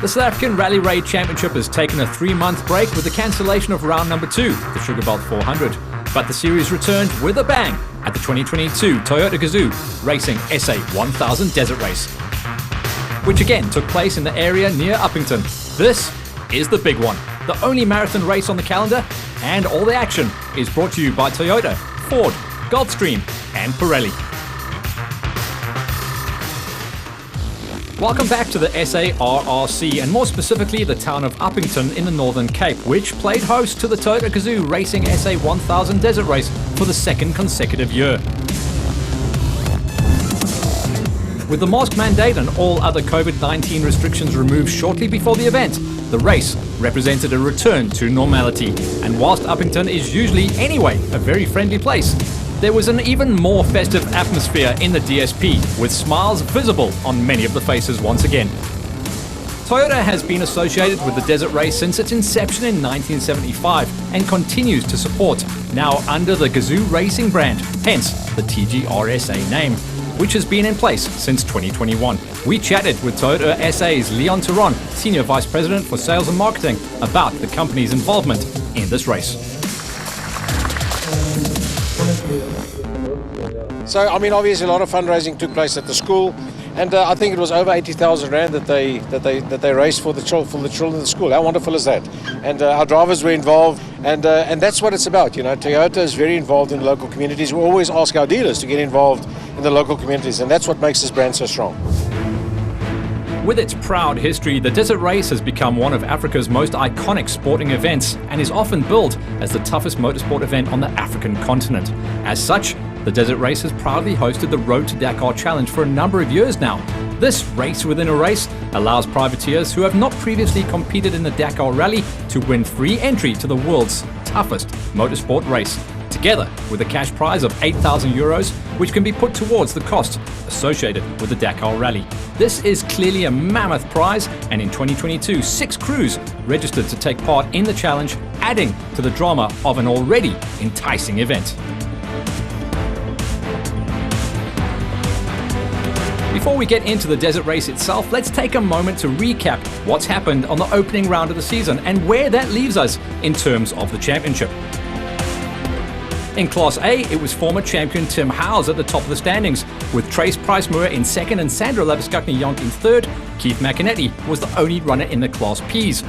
The South African Rally Raid Championship has taken a 3-month break with the cancellation of round number 2, the Sugar Belt 400. But the series returned with a bang at the 2022 Toyota Gazoo Racing SA 1000 Desert Race, which again took place in the area near Uppington. This is the big one, the only marathon race on the calendar, and all the action is brought to you by Toyota, Ford, Gulfstream and Pirelli. Welcome back to the SARRC, and more specifically the town of Uppington in the Northern Cape, which played host to the Toyota Gazoo Racing SA 1000 Desert Race for the second consecutive year. With the mask mandate and all other COVID-19 restrictions removed shortly before the event, the race represented a return to normality. And whilst Uppington is usually, anyway, a very friendly place, there was an even more festive atmosphere in the DSP, with smiles visible on many of the faces once again. Toyota has been associated with the desert race since its inception in 1975 and continues to support, now under the Gazoo Racing brand, hence the TGRSA name, which has been in place since 2021. We chatted with Toyota SA's Leon Turon, Senior Vice President for Sales and Marketing, about the company's involvement in this race. So, obviously a lot of fundraising took place at the school, and I think it was over 80,000 rand that they raised for the children of the school. How wonderful is that? And our drivers were involved, and that's what it's about. Toyota is very involved in the local communities. We always ask our dealers to get involved in the local communities, and that's what makes this brand so strong. With its proud history, the Desert Race has become one of Africa's most iconic sporting events and is often billed as the toughest motorsport event on the African continent. As such, the Desert Race has proudly hosted the Road to Dakar Challenge for a number of years now. This race within a race allows privateers who have not previously competed in the Dakar Rally to win free entry to the world's toughest motorsport race, together with a cash prize of €8,000, which can be put towards the cost associated with the Dakar Rally. This is clearly a mammoth prize, and in 2022, 6 crews registered to take part in the challenge, adding to the drama of an already enticing event. Before we get into the desert race itself, let's take a moment to recap what's happened on the opening round of the season and where that leaves us in terms of the championship. In Class A, it was former champion Tim Howes at the top of the standings, with Trace Price-Moore in second and Sandra Labuschagne-Jonk in third. Keith McInerney was the only runner in the Class Ps.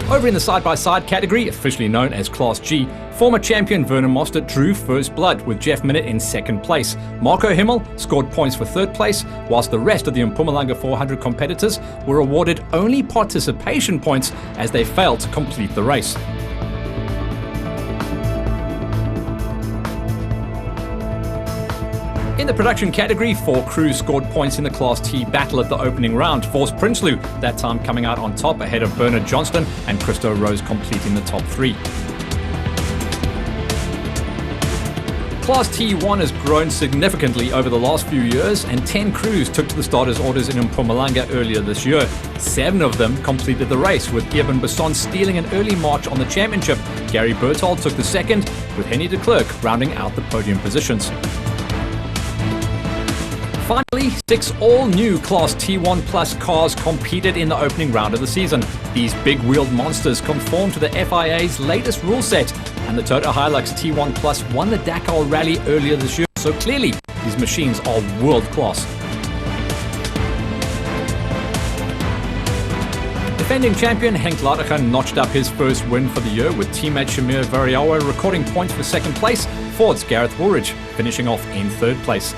Over in the side-by-side category, officially known as Class G, former champion Vernon Mostert drew first blood with Jeff Minott in second place. Marco Himmel scored points for third place, whilst the rest of the Mpumalanga 400 competitors were awarded only participation points as they failed to complete the race. In the production category, 4 crews scored points in the Class T battle at the opening round. Force Prinsloo, that time coming out on top ahead of Bernard Johnston and Christo Rose completing the top 3. Class T1 has grown significantly over the last few years, and 10 crews took to the starters' orders in Mpumalanga earlier this year. 7 of them completed the race, with Eben Besson stealing an early march on the championship. Gary Berthold took the second, with Henny de Klerk rounding out the podium positions. Finally, 6 all-new Class T1 Plus cars competed in the opening round of the season. These big-wheeled monsters conform to the FIA's latest rule set, and the Toyota Hilux T1 Plus won the Dakar Rally earlier this year, so clearly these machines are world-class. Defending champion Henk Ladergan notched up his first win for the year, with teammate Shamir Variawa recording points for second place, Ford's Gareth Woolridge finishing off in third place.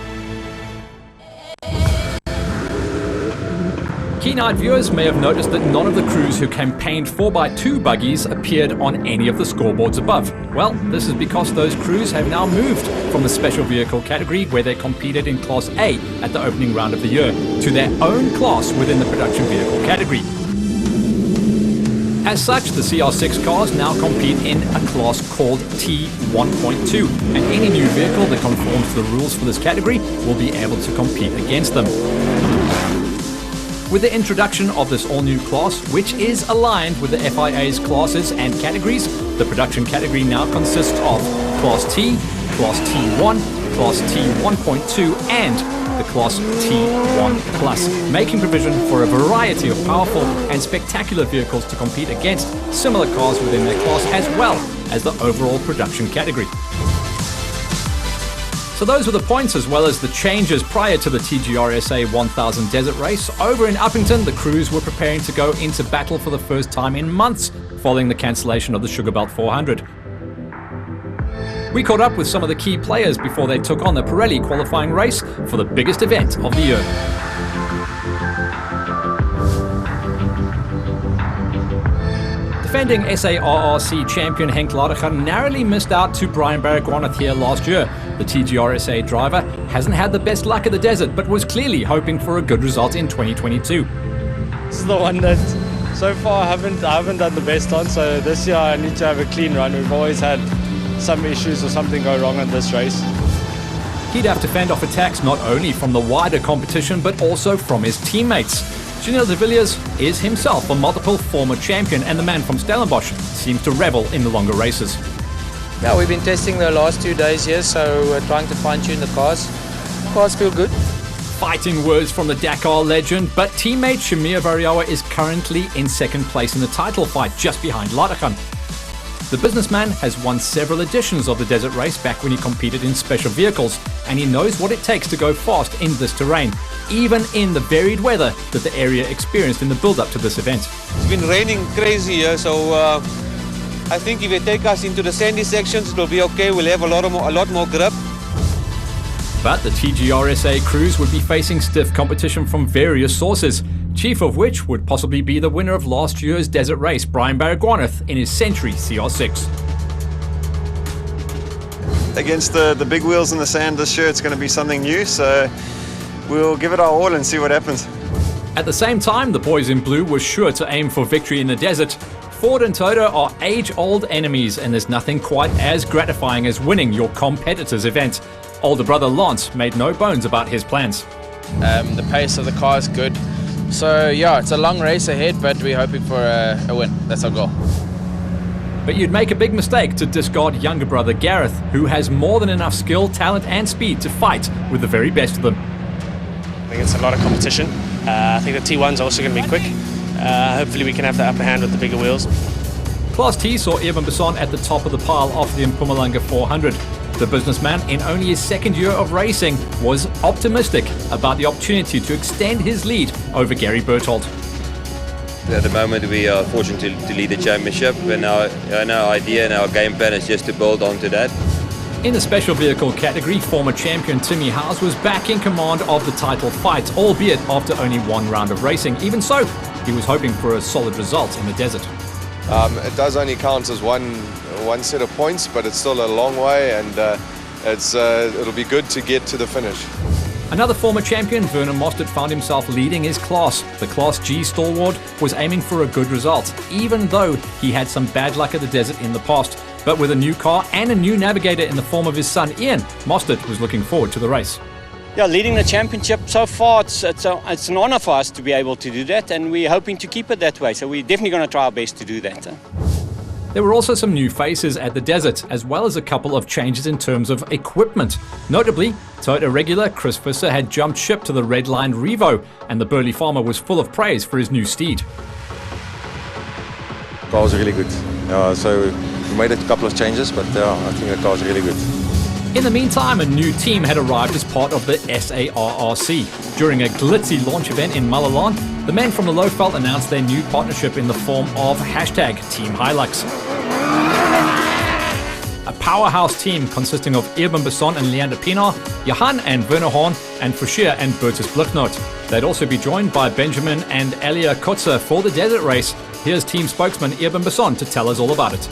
Keen-eyed viewers may have noticed that none of the crews who campaigned 4x2 buggies appeared on any of the scoreboards above. Well, this is because those crews have now moved from the special vehicle category, where they competed in Class A at the opening round of the year, to their own class within the production vehicle category. As such, the CR6 cars now compete in a class called T1.2, and any new vehicle that conforms to the rules for this category will be able to compete against them. With the introduction of this all-new class, which is aligned with the FIA's classes and categories, the production category now consists of Class T, Class T1, Class T1.2 and the Class T1 Plus, making provision for a variety of powerful and spectacular vehicles to compete against similar cars within their class, as well as the overall production category. So those were the points as well as the changes prior to the TGRSA 1000 Desert Race. Over in Uppington, the crews were preparing to go into battle for the first time in months following the cancellation of the Sugarbelt 400. We caught up with some of the key players before they took on the Pirelli qualifying race for the biggest event of the year. Defending SARRC champion Henk Ladegan narrowly missed out to Brian Baragwanath here last year. The TGRSA driver hasn't had the best luck at the desert, but was clearly hoping for a good result in 2022. This is the one that so far I haven't done the best on, so this year I need to have a clean run. We've always had some issues or something go wrong on this race. He'd have to fend off attacks not only from the wider competition, but also from his teammates. Janelle de Villiers is himself a multiple former champion, and the man from Stellenbosch seems to revel in the longer races. Yeah, we've been testing the last 2 days here, so we're trying to fine-tune the cars. Cars feel good. Fighting words from the Dakar legend, but teammate Shamir Variawa is currently in second place in the title fight, just behind Ladegan. The businessman has won several editions of the desert race back when he competed in special vehicles, and he knows what it takes to go fast in this terrain, even in the varied weather that the area experienced in the build-up to this event. It's been raining crazy here, so I think if they take us into the sandy sections, it'll be okay. We'll have a lot more grip. But the TGRSA crews would be facing stiff competition from various sources, chief of which would possibly be the winner of last year's desert race, Brian Baragwanath, in his Century CR6. Against the big wheels in the sand this year, it's going to be something new, so we'll give it our all and see what happens. At the same time, the boys in blue were sure to aim for victory in the desert. Ford and Toyota are age-old enemies, and there's nothing quite as gratifying as winning your competitor's event. Older brother Lance made no bones about his plans. The pace of the car is good. So yeah, it's a long race ahead, but we're hoping for a win. That's our goal. But you'd make a big mistake to discard younger brother Gareth, who has more than enough skill, talent and speed to fight with the very best of them. I think it's a lot of competition. I think the T1's also going to be quick. Hopefully we can have the upper hand with the bigger wheels. Class T saw Eben Besson at the top of the pile after the Mpumalanga 400. The businessman, in only his second year of racing, was optimistic about the opportunity to extend his lead over Gary Berthold. At the moment we are fortunate to lead the championship, and our idea and our game plan is just to build onto that. In the special vehicle category, former champion Timmy Howes was back in command of the title fight, albeit after only one round of racing. Even so, he was hoping for a solid result in the desert. It does only count as one set of points, but it's still a long way, and it'll be good to get to the finish. Another former champion, Vernon Mostert, found himself leading his class. The Class G stalwart was aiming for a good result, even though he had some bad luck at the desert in the past. But with a new car and a new navigator in the form of his son Ian, Mostert was looking forward to the race. Yeah, leading the championship so far, it's an honour for us to be able to do that, and we're hoping to keep it that way. So we're definitely going to try our best to do that. There were also some new faces at the desert, as well as a couple of changes in terms of equipment. Notably, Toyota regular Chris Visser had jumped ship to the redlined Revo, and the burly farmer was full of praise for his new steed. The car was really good. So we made a couple of changes, but I think the car was really good. In the meantime, a new team had arrived as part of the SARRC. During a glitzy launch event in Malalan, the men from the Lowveld announced their new partnership in the form of #TeamHilux. A powerhouse team consisting of Eben Besson and Leander Pienaar, Johan and Werner Horn, and Fouchier and Bertus Blicknoot. They'd also be joined by Benjamin and Elia Kotzer for the desert race. Here's team spokesman Eben Besson to tell us all about it.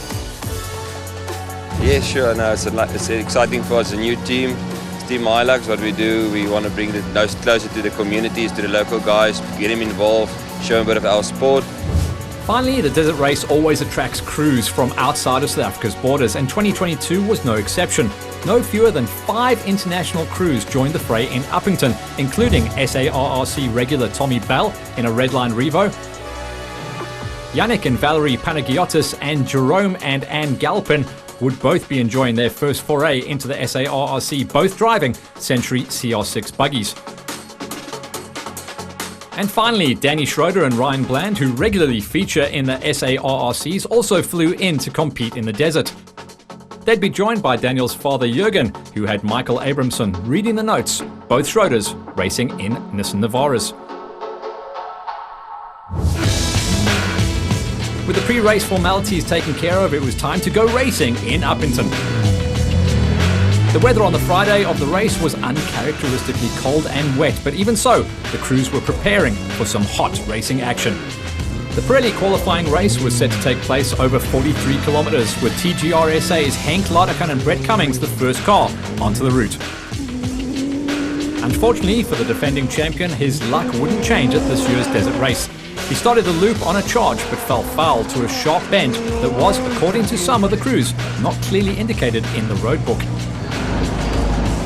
Yeah, sure. No, it's exciting for us. A new team. It's Team Hilux. What we do, we want to bring it closer to the communities, to the local guys, get them involved, show them a bit of our sport. Finally, the desert race always attracts crews from outside of South Africa's borders, and 2022 was no exception. No fewer than 5 international crews joined the fray in Uppington, including SARRC regular Tommy Bell in a redline Revo, Yannick and Valerie Panagiotis and Jerome and Anne Galpin would both be enjoying their first foray into the SARRC, both driving Century CR6 buggies. And finally, Danny Schroeder and Ryan Bland, who regularly feature in the SARRCs, also flew in to compete in the desert. They'd be joined by Daniel's father Jürgen, who had Michael Abramson reading the notes, both Schroeders racing in Nissan Navaras. With the pre-race formalities taken care of, it was time to go racing in Uppington. The weather on the Friday of the race was uncharacteristically cold and wet, but even so, the crews were preparing for some hot racing action. The Pirelli qualifying race was set to take place over 43 kilometres, with TGRSA's Henk Ladekan and Brett Cummings the first car onto the route. Unfortunately for the defending champion, his luck wouldn't change at this year's desert race. He started the loop on a charge but fell foul to a sharp bend that was, according to some of the crews, not clearly indicated in the road book.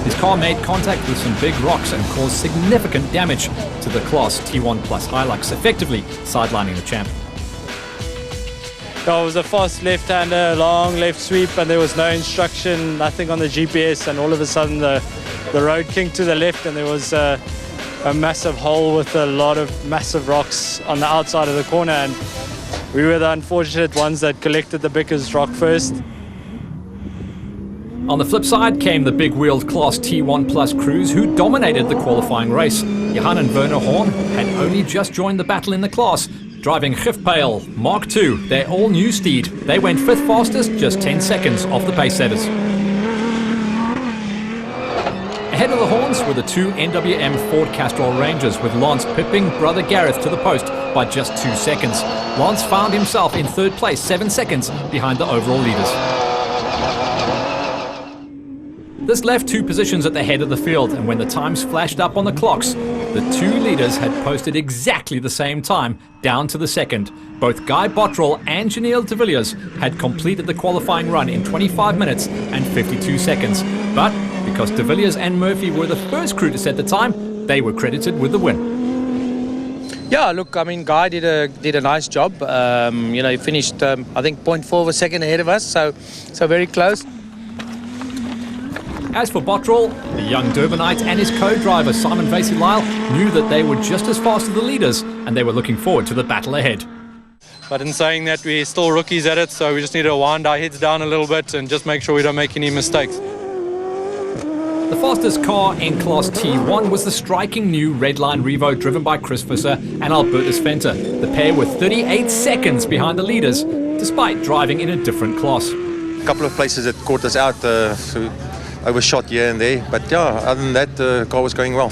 His car made contact with some big rocks and caused significant damage to the Class T1 Plus Hilux, effectively sidelining the champ. It was a fast left-hander, long left sweep, and there was no instruction, nothing on the GPS, and all of a sudden the road kinked to the left and there was a massive hole with a lot of massive rocks on the outside of the corner, and we were the unfortunate ones that collected the biggest rock first. On the flip side came the big-wheeled Class T1 Plus crews who dominated the qualifying race. Johan and Werner Horn had only just joined the battle in the class, driving Gifpeil Mark II, their all-new steed. They went 5th fastest, just 10 seconds off the pace setters. Ahead of the Horns were the two NWM Ford Castrol Rangers, with Lance pipping brother Gareth to the post by just 2 seconds. Lance found himself in 3rd place, 7 seconds behind the overall leaders. This left 2 positions at the head of the field, and when the times flashed up on the clocks, the 2 leaders had posted exactly the same time, down to the second. Both Guy Bottrell and Janelle de Villiers had completed the qualifying run in 25 minutes and 52 seconds. But because de Villiers and Murphy were the first crew to set the time, they were credited with the win. Yeah, look, I mean, Guy did a nice job. He finished, I think, 0.4 of a second ahead of us, so very close. As for Bottrell, the young Durbanite and his co-driver Simon Vasey-Lyle knew that they were just as fast as the leaders, and they were looking forward to the battle ahead. But in saying that, we're still rookies at it, so we just need to wind our heads down a little bit and just make sure we don't make any mistakes. The fastest car in Class T1 was the striking new Redline Revo driven by Chris Visser and Albertus Venter. The pair were 38 seconds behind the leaders, despite driving in a different class. A couple of places that caught us out, so overshot here and there, but yeah, other than that, the car was going well.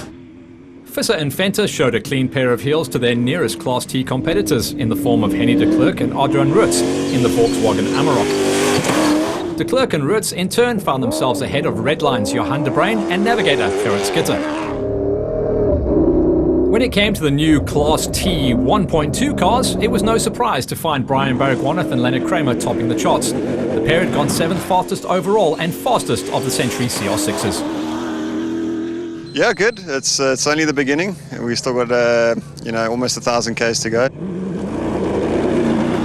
Visser and Venter showed a clean pair of heels to their nearest Class T competitors in the form of Henny de Klerk and Adrian Rutz in the Volkswagen Amarok. De Klerk and Rutz in turn found themselves ahead of Redline's Johan de Bruin and Navigator Gerrit Skitter. When it came to the new Class T 1.2 cars, it was no surprise to find Brian Baragwanath and Leonard Kramer topping the charts. The pair had gone 7th fastest overall and fastest of the Century CR6s. Yeah, good. It's only the beginning. We still got almost 1,000 k's to go.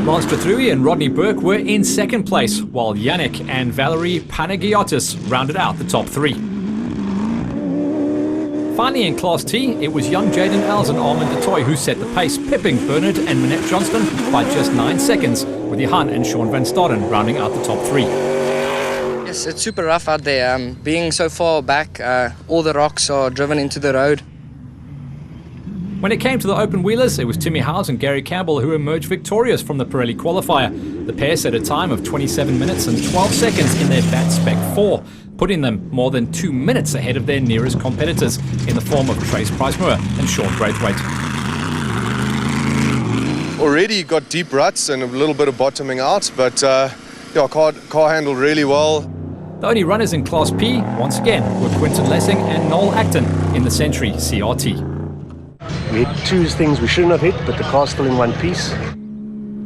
Lance Trathrui and Rodney Burke were in 2nd place, while Yannick and Valerie Panagiotis rounded out the top 3. Finally, in Class T, it was young Jaden Els and Armand de Toy who set the pace, pipping Bernard and Minette Johnston by just 9 seconds, with Johan and Sean van Staden rounding out the top 3. Yes, it's super rough out there. Being so far back, all the rocks are driven into the road. When it came to the open wheelers, it was Timmy Howes and Gary Campbell who emerged victorious from the Pirelli qualifier. The pair set a time of 27 minutes and 12 seconds in their Bat Spec 4, putting them more than 2 minutes ahead of their nearest competitors in the form of Trace Pricemoor and Sean Braithwaite. Already got deep ruts and a little bit of bottoming out, but car handled really well. The only runners in Class P, once again, were Quinton Lessing and Noel Acton in the Century CRT. We hit 2 things we shouldn't have hit, but the car's still in one piece.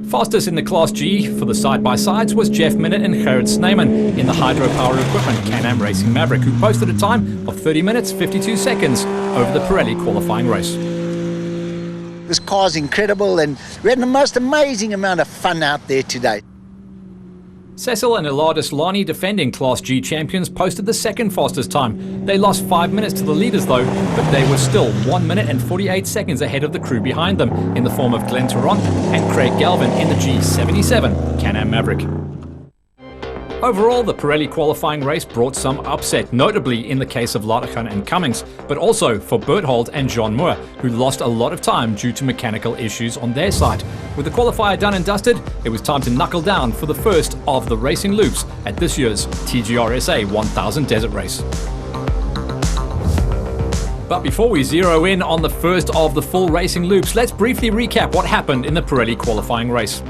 Fastest in the Class G for the side-by-sides was Jeff Minute and Gerrit Snyman in the hydropower equipment Can-Am Racing Maverick, who posted a time of 30 minutes 52 seconds over the Pirelli qualifying race. This car's incredible, and we had the most amazing amount of fun out there today. Cecil and Ilardis Lani, defending Class G champions, posted the second fastest time. They lost 5 minutes to the leaders though, but they were still 1 minute and 48 seconds ahead of the crew behind them, in the form of Glenn Tarrant and Craig Galvin in the G77 Can-Am Maverick. Overall, the Pirelli qualifying race brought some upset, notably in the case of Larachan and Cummings, but also for Berthold and John Moore, who lost a lot of time due to mechanical issues on their side. With the qualifier done and dusted, it was time to knuckle down for the first of the racing loops at this year's TGRSA 1000 Desert Race. But before we zero in on the first of the full racing loops, let's briefly recap what happened in the Pirelli qualifying race.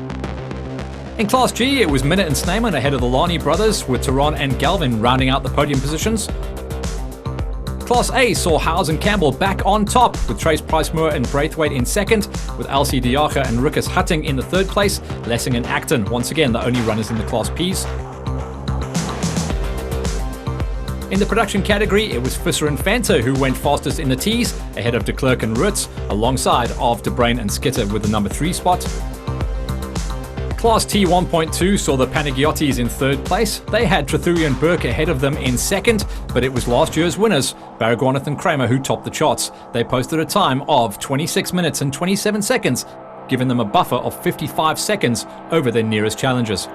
In Class G, it was Minnaert and Snyman ahead of the Lani brothers, with Tarrant and Galvin rounding out the podium positions. Class A saw Howes and Campbell back on top, with Trace Price-Moore and Braithwaite in second, with LC Diacha and Rikus Hutting in the third place, Lessing and Acton once again the only runners in the Class Ps. In the production category, it was Visser and Fanta who went fastest in the Ts, ahead of de Klerk and Rutz, alongside of De Bruyn and Skitter with the number 3 spot. Class T 1.2 saw the Panagiottis in third place. They had Trethuri and Burke ahead of them in second, but it was last year's winners, Baragwanath and Kramer, who topped the charts. They posted a time of 26 minutes and 27 seconds, giving them a buffer of 55 seconds over their nearest challengers.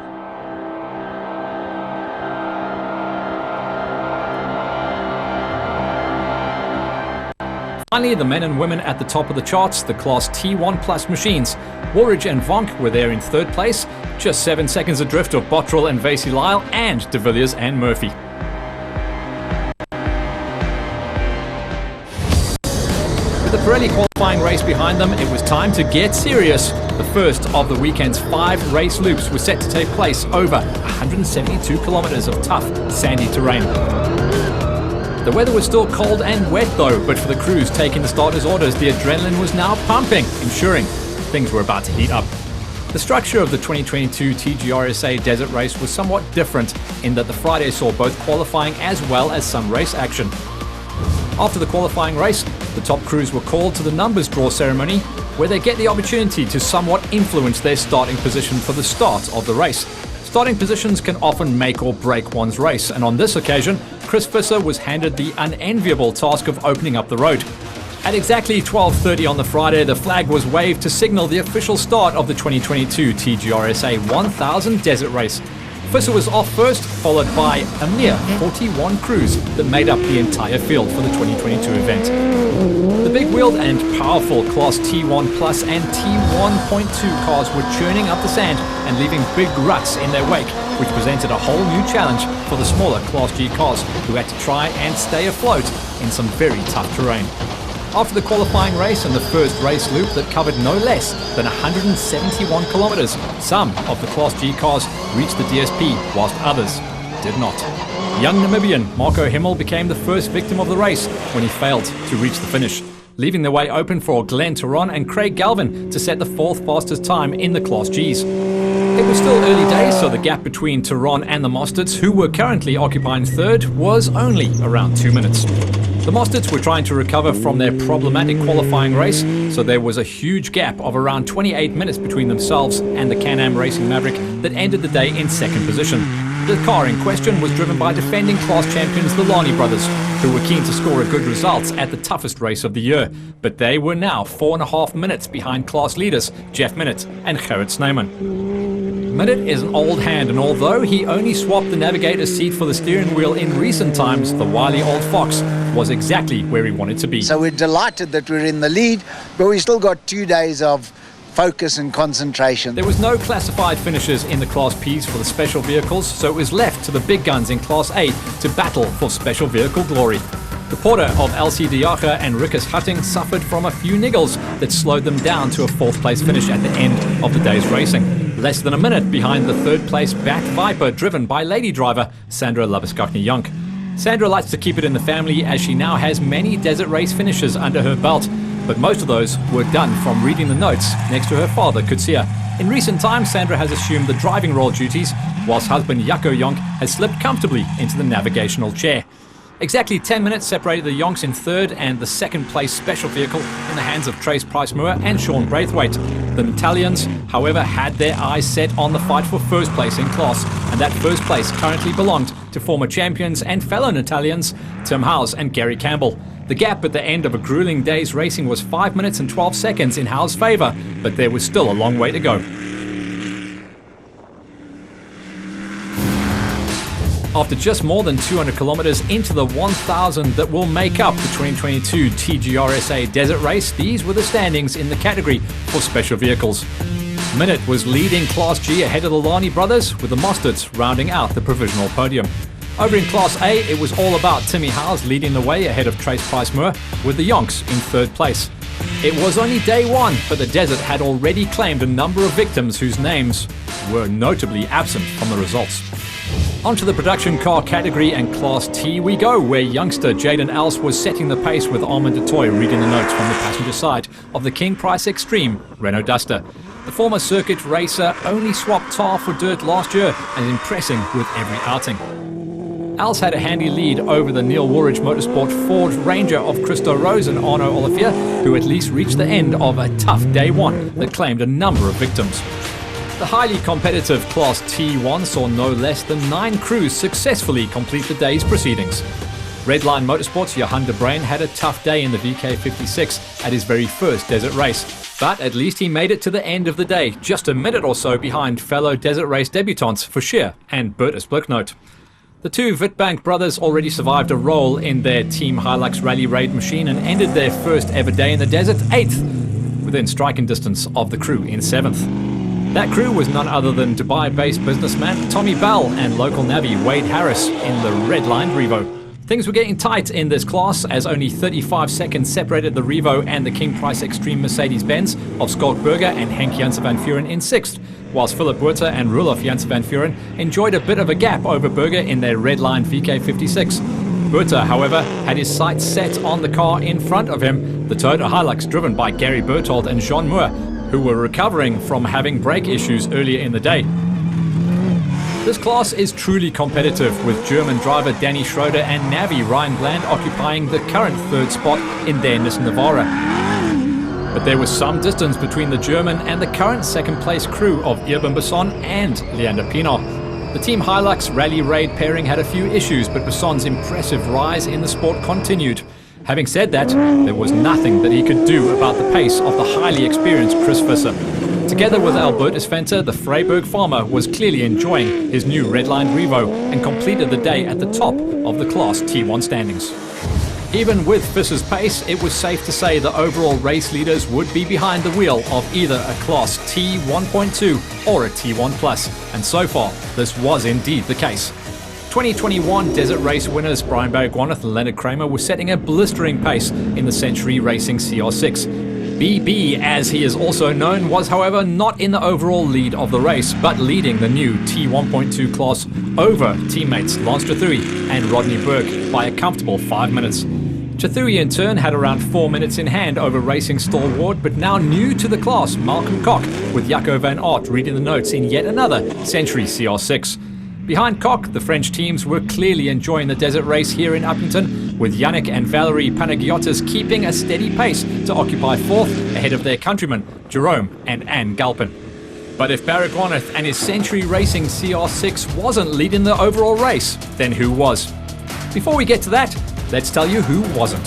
Finally, the men and women at the top of the charts, the Class T1 Plus machines. Woolridge and Vonk were there in third place, just 7 seconds adrift of Bottrell and Vasey Lyle, and De Villiers and Murphy. With the Pirelli qualifying race behind them, it was time to get serious. The first of the weekend's 5 race loops was set to take place over 172 kilometers of tough, sandy terrain. The weather was still cold and wet though, but for the crews taking the starters' orders, the adrenaline was now pumping, ensuring things were about to heat up. The structure of the 2022 TGRSA Desert Race was somewhat different in that the Friday saw both qualifying as well as some race action. After the qualifying race, the top crews were called to the numbers draw ceremony, where they get the opportunity to somewhat influence their starting position for the start of the race. Starting positions can often make or break one's race, and on this occasion, Chris Visser was handed the unenviable task of opening up the road. At exactly 12:30 on the Friday, the flag was waved to signal the official start of the 2022 TGRSA 1000 Desert Race. Visser was off first, followed by a mere 41 crews that made up the entire field for the 2022 event. The big-wheeled and powerful Class T1 Plus and T1.2 cars were churning up the sand and leaving big ruts in their wake, which presented a whole new challenge for the smaller Class G cars, who had to try and stay afloat in some very tough terrain. After the qualifying race and the first race loop that covered no less than 171 kilometers, some of the Class G cars reached the DSP, whilst others did not. Young Namibian Marco Himmel became the first victim of the race when he failed to reach the finish, leaving the way open for Glenn Tarrant and Craig Galvin to set the 4th fastest time in the Class Gs. It was still early days, so the gap between Tarrant and the Mostards, who were currently occupying third, was only around 2 minutes. The Mostards were trying to recover from their problematic qualifying race, so there was a huge gap of around 28 minutes between themselves and the Can-Am Racing Maverick that ended the day in second position. The car in question was driven by defending class champions the Lani brothers, who were keen to score a good result at the toughest race of the year, but they were now 4.5 minutes behind class leaders Jeff Minnaert and Gerrit Snyman. Minnaert is an old hand, and although he only swapped the navigator's seat for the steering wheel in recent times, the wily old fox was exactly where he wanted to be. So we're delighted that we're in the lead, but we still got 2 days of focus and concentration. There was no classified finishers in the Class Ps for the special vehicles, so it was left to the big guns in Class A to battle for special vehicle glory. The porter of LC Diacha and Rikus Hutting suffered from a few niggles that slowed them down to a 4th place finish at the end of the day's racing. Less than a minute behind the 3rd place Bat Viper driven by lady driver Sandra Labuskakny-Jonk. Sandra likes to keep it in the family as she now has many desert race finishes under her belt, but most of those were done from reading the notes next to her father, Kutsia. In recent times, Sandra has assumed the driving role duties, whilst husband Jaco Jonk has slipped comfortably into the navigational chair. Exactly 10 minutes separated the Yonks in 3rd and the 2nd place special vehicle in the hands of Trace Price-Moore and Sean Braithwaite. The Italians, however, had their eyes set on the fight for 1st place in class, and and that first place currently belonged to former champions and fellow Italians Tim Howes and Gary Campbell. The gap at the end of a grueling day's racing was 5 minutes and 12 seconds in Howes' favour, but there was still a long way to go. After just more than 200 kilometres into the 1,000 that will make up the 2022 TGRSA Desert Race, these were the standings in the category for special vehicles. Minute was leading Class G ahead of the Lani brothers, with the Mostards rounding out the provisional podium. Over in Class A, it was all about Timmy Howes leading the way ahead of Trace Price-Moore, with the Yonks in third place. It was only day one, but the desert had already claimed a number of victims whose names were notably absent from the results. Onto the production car category and Class T we go, where youngster Jaden Else was setting the pace with Armand de Toy reading the notes from the passenger side of the King Price Extreme Renault Duster. The former circuit racer only swapped tar for dirt last year and is impressing with every outing. Else had a handy lead over the Neil Woolridge Motorsport Ford Ranger of Christo Rose and Arno Olivier, who at least reached the end of a tough day one that claimed a number of victims. The highly competitive Class T1 saw no less than 9 crews successfully complete the day's proceedings. Redline Motorsports' Johan de Bruyn had a tough day in the VK56 at his very first desert race, but at least he made it to the end of the day, just a minute or so behind fellow desert race debutants Forscher and Bertus Blicknote. The two Witbank brothers already survived a roll in their Team Hilux Rally Raid machine and ended their first ever day in the desert 8th, within striking distance of the crew in 7th. That crew was none other than Dubai-based businessman Tommy Bell and local navvy Wade Harris in the red-lined Revo. Things were getting tight in this class as only 35 seconds separated the Revo and the King Price Extreme Mercedes-Benz of Schalk Burger and Henk Janssen van Vuren in 6th, whilst Philip Buerter and Roelof Janssen van Vuren enjoyed a bit of a gap over Burger in their red-lined VK56. Buerter, however, had his sights set on the car in front of him, the Toyota Hilux driven by Gary Berthold and Jean Moore, who were recovering from having brake issues earlier in the day. This class is truly competitive, with German driver Danny Schroeder and Navi Ryan Bland occupying the current third spot in their Nissan Navara. But there was some distance between the German and the current second place crew of Irben Besson and Leander Pienaar. The Team Hilux Rally Raid pairing had a few issues, but Besson's impressive rise in the sport continued. Having said that, there was nothing that he could do about the pace of the highly experienced Chris Visser. Together with Albertus Venter, the Freiburg farmer was clearly enjoying his new red-lined Revo and completed the day at the top of the Class T1 standings. Even with Visser's pace, it was safe to say the overall race leaders would be behind the wheel of either a Class T1.2 or a T1 Plus, and so far, this was indeed the case. 2021 Desert Race winners Brian Baragwanath and Leonard Kramer were setting a blistering pace in the Century Racing CR6. BB, as he is also known, was however not in the overall lead of the race, but leading the new T1.2 class over teammates Lance Chathuri and Rodney Burke by a comfortable 5 minutes. Chathuri in turn had around 4 minutes in hand over racing stalwart, but now new to the class, Malcolm Koch, with Jaco van Aert reading the notes in yet another Century CR6. Behind Koch, the French teams were clearly enjoying the desert race here in Upington, with Yannick and Valerie Panagiotis keeping a steady pace to occupy 4th ahead of their countrymen, Jerome and Anne Galpin. But if Baragwanath and his Century Racing CR6 wasn't leading the overall race, then who was? Before we get to that, let's tell you who wasn't.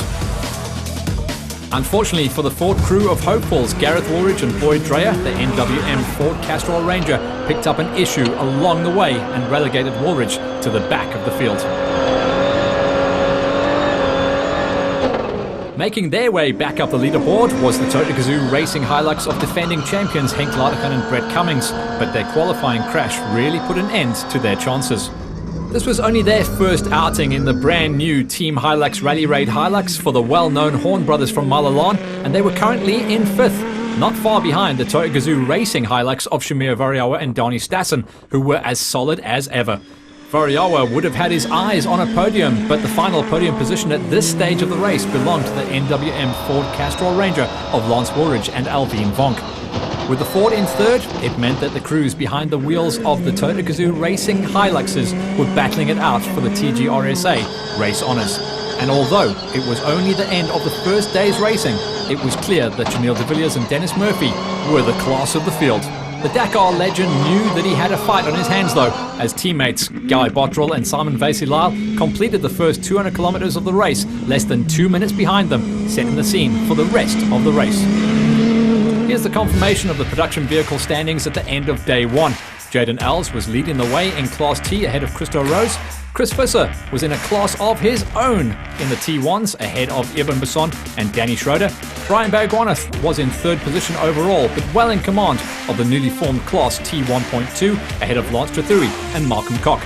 Unfortunately for the Ford crew of hopefuls, Gareth Woolridge and Boyd Dreyer, the NWM Ford Castrol Ranger, picked up an issue along the way and relegated Woolridge to the back of the field. Making their way back up the leaderboard was the Toyota Gazoo Racing Hilux of defending champions Henk Ladegan and Brett Cummings, but their qualifying crash really put an end to their chances. This was only their first outing in the brand new Team Hilux Rally Raid Hilux for the well-known Horn brothers from Malalan, and they were currently in 5th, not far behind the Toyota Gazoo Racing Hilux of Shamir Variawa and Donnie Stassen, who were as solid as ever. Variawa would have had his eyes on a podium, but the final podium position at this stage of the race belonged to the NWM Ford Castrol Ranger of Lance Woolridge and Alvin Vonk. With the Ford in 3rd, it meant that the crews behind the wheels of the Toyota Gazoo Racing Hiluxes were battling it out for the TGRSA race honours. And although it was only the end of the first day's racing, it was clear that Jamil de Villiers and Dennis Murphy were the class of the field. The Dakar legend knew that he had a fight on his hands though, as teammates Guy Bottrell and Simon Vasey-Lyle completed the first 200 kilometers of the race less than 2 minutes behind them, setting the scene for the rest of the race. Here's the confirmation of the production vehicle standings at the end of day one. Jaden Els was leading the way in Class T ahead of Christo Rose. Chris Visser was in a class of his own in the T1s ahead of Eben Besson and Danny Schroeder. Brian Bergwanath was in third position overall, but well in command of the newly formed Class T1.2 ahead of Lance Trethuri and Malcolm Koch.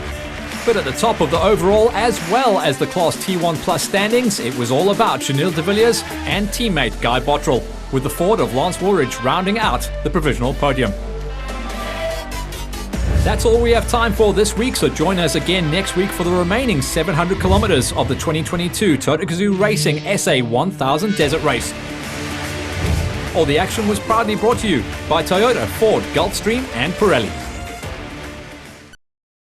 But at the top of the overall as well as the Class T1 Plus standings, it was all about Chanel de Villiers and teammate Guy Bottrell, with the forward of Lance Woolridge rounding out the provisional podium. That's all we have time for this week, so join us again next week for the remaining 700 kilometers of the 2022 Toyota Gazoo Racing SA 1000 Desert Race. All the action was proudly brought to you by Toyota, Ford, Gulfstream and Pirelli.